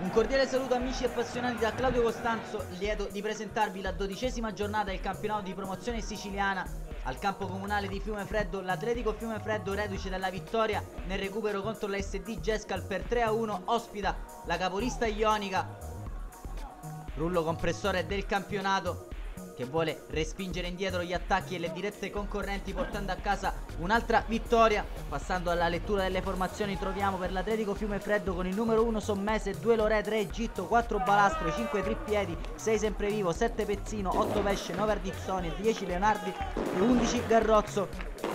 Un cordiale saluto amici e appassionati da Claudio Costanzo, lieto di presentarvi la 12ª giornata del campionato di promozione siciliana. Al campo comunale di Fiumefreddo, l'Atletico Fiumefreddo, reduce dalla vittoria nel recupero contro la SD Gescal per 3-1, ospita la capolista ionica, rullo compressore del campionato, che vuole respingere indietro gli attacchi e le dirette concorrenti, portando a casa un'altra vittoria. Passando alla lettura delle formazioni, troviamo per l'Atletico Fiumefreddo con il numero 1 Sommese, 2 Lorè, 3 Egitto, 4 Balastro, 5 Trippiedi, 6 Semprevivo, 7 Pezzino, 8 Pesce, 9 Ardizzoni, 10 Leonardi e 11 Garrozzo.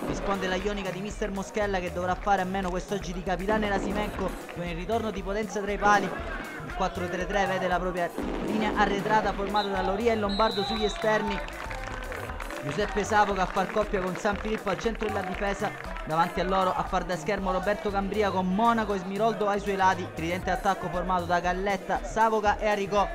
Risponde la ionica di mister Moschella, che dovrà fare a meno quest'oggi di capitano Rasimenko con il ritorno di potenza tra i pali. Il 4-3-3 vede la propria linea arretrata formata da Loria e Lombardo sugli esterni, Giuseppe Savoca a far coppia con San Filippo al centro della difesa, davanti a loro a far da schermo Roberto Cambria con Monaco e Smiroldo ai suoi lati, tridente attacco formato da Galletta, Savoca e Aricò.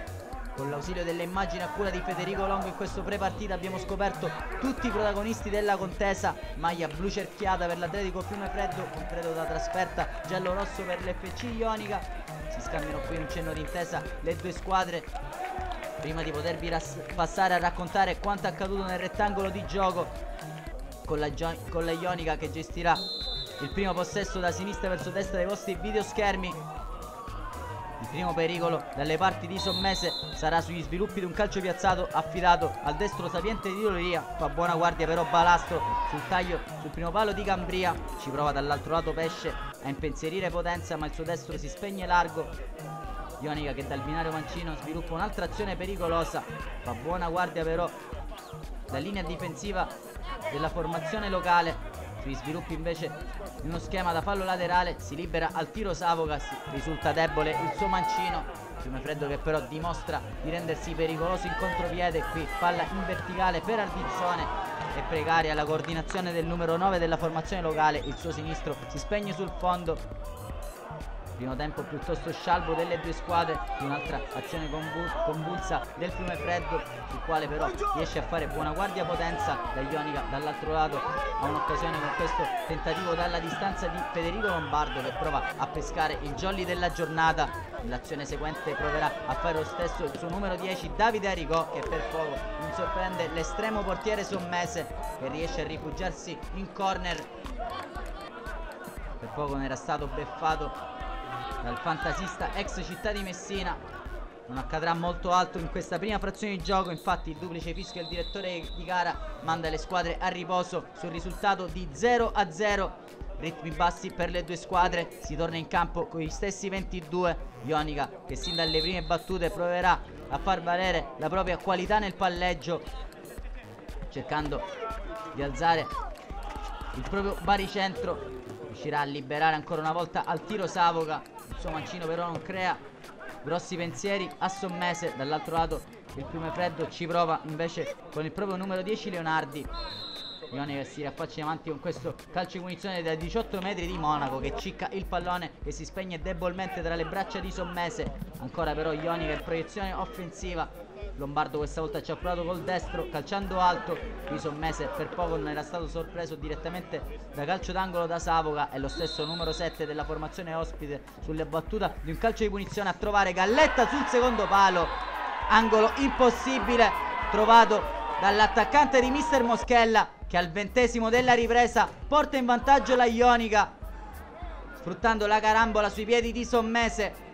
Con l'ausilio delle immagini a cura di Federico Longo, in questo pre-partita abbiamo scoperto tutti i protagonisti della contesa. Maglia blu cerchiata per l'Atletico Fiumefreddo, completo da trasferta giallo-rosso per l'FC Ionica. Si scambiano qui un cenno d'intesa le due squadre prima di potervi passare a raccontare quanto accaduto nel rettangolo di gioco, con la Ionica che gestirà il primo possesso da sinistra verso destra dei vostri videoschermi. Il primo pericolo dalle parti di Sommese sarà sugli sviluppi di un calcio piazzato affidato al destro sapiente di Loria. Fa buona guardia però Balastro sul taglio sul primo palo di Cambria. Ci prova dall'altro lato Pesce a impensierire Potenza, ma il suo destro si spegne largo. Ionica che dal binario mancino sviluppa un'altra azione pericolosa. Fa buona guardia però la linea difensiva della formazione locale. Sui sviluppi invece di uno schema da fallo laterale si libera al tiro Savoca, risulta debole il suo mancino. Fiumefreddo che però dimostra di rendersi pericoloso in contropiede. Qui palla in verticale per Ardizzone e precaria la coordinazione del numero 9 della formazione locale. Il suo sinistro si spegne sul fondo. Primo tempo piuttosto scialbo delle due squadre, un'altra azione convulsa del Fiumefreddo, sul quale però riesce a fare buona guardia Potenza. La Ionica dall'altro lato ha un'occasione con questo tentativo dalla distanza di Federico Lombardo, che prova a pescare il jolly della giornata. Nell'azione seguente proverà a fare lo stesso il suo numero 10 Davide Aricò, che per poco non sorprende l'estremo portiere Sommese, che riesce a rifugiarsi in corner. Per poco non era stato beffato dal fantasista ex Città di Messina. Non accadrà molto altro in questa prima frazione di gioco, infatti il duplice fischio del direttore di gara manda le squadre a riposo sul risultato di 0-0. Ritmi bassi per le due squadre, si torna in campo con gli stessi 22. Ionica che sin dalle prime battute proverà a far valere la propria qualità nel palleggio, cercando di alzare il proprio baricentro. Riuscirà a liberare ancora una volta al tiro Savoca. Il suo mancino però non crea grossi pensieri a Sommese. Dall'altro lato il Fiumefreddo ci prova invece con il proprio numero 10 Leonardi. Ionica si riaffaccia avanti con questo calcio di punizione da 18 metri di Monaco, che cicca il pallone e si spegne debolmente tra le braccia di Sommese. Ancora però Ionica in proiezione offensiva. Lombardo questa volta ci ha provato col destro, calciando alto. Qui Sommese per poco non era stato sorpreso direttamente da calcio d'angolo da Savoca. È lo stesso numero 7 della formazione ospite sulle battuta di un calcio di punizione a trovare Galletta sul secondo palo. Angolo impossibile trovato dall'attaccante di mister Moschella, che al 20° della ripresa porta in vantaggio la Ionica, sfruttando la carambola sui piedi di Sommese.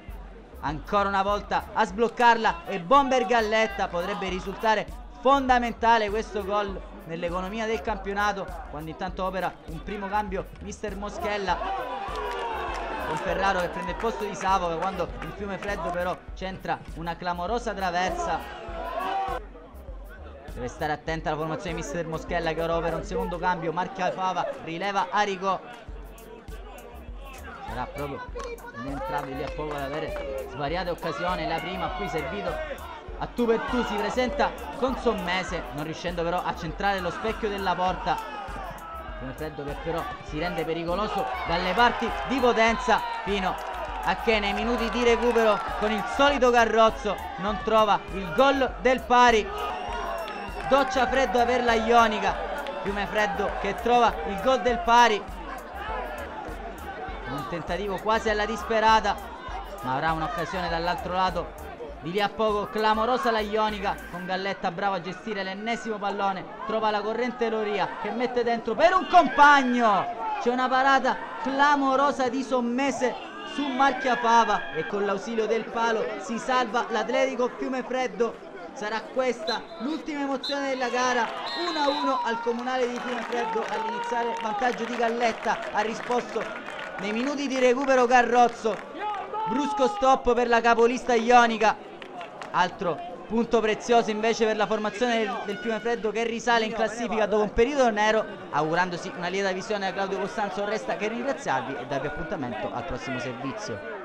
Ancora una volta a sbloccarla e Bomber Galletta. Potrebbe risultare fondamentale questo gol nell'economia del campionato, quando intanto opera un primo cambio mister Moschella, con Ferraro che prende il posto di Savoca, quando il Fiumefreddo però centra una clamorosa traversa. Deve stare attenta alla formazione di mister Moschella, che ora opera un secondo cambio. Marca Fava, rileva Aricò. Sarà proprio entrato lì a poco ad avere svariate occasioni. La prima qui servito a tu per tu, si presenta con Sommese, non riuscendo però a centrare lo specchio della porta. Fiumefreddo che però si rende pericoloso dalle parti di Potenza, fino a che nei minuti di recupero con il solito Garrozzo non trova il gol del pari. Doccia freddo per la Ionica. Fiumefreddo che trova il gol del pari, un tentativo quasi alla disperata ma avrà un'occasione dall'altro lato. Di lì a poco clamorosa la Ionica, con Galletta bravo a gestire l'ennesimo pallone, trova la corrente Loria che mette dentro per un compagno. C'è una parata clamorosa di Sommese su Marchiafava e con l'ausilio del palo si salva l'Atletico Fiumefreddo. Sarà questa l'ultima emozione della gara. 1-1 al Comunale di Fiumefreddo all'iniziale vantaggio di Galletta. Ha risposto nei minuti di recupero Carrozzo. Brusco stop per la capolista ionica. Altro punto prezioso invece per la formazione del Fiumefreddo, che risale in classifica dopo un periodo nero. Augurandosi una lieta visione a Claudio Costanzo, resta che ringraziarvi e darvi appuntamento al prossimo servizio.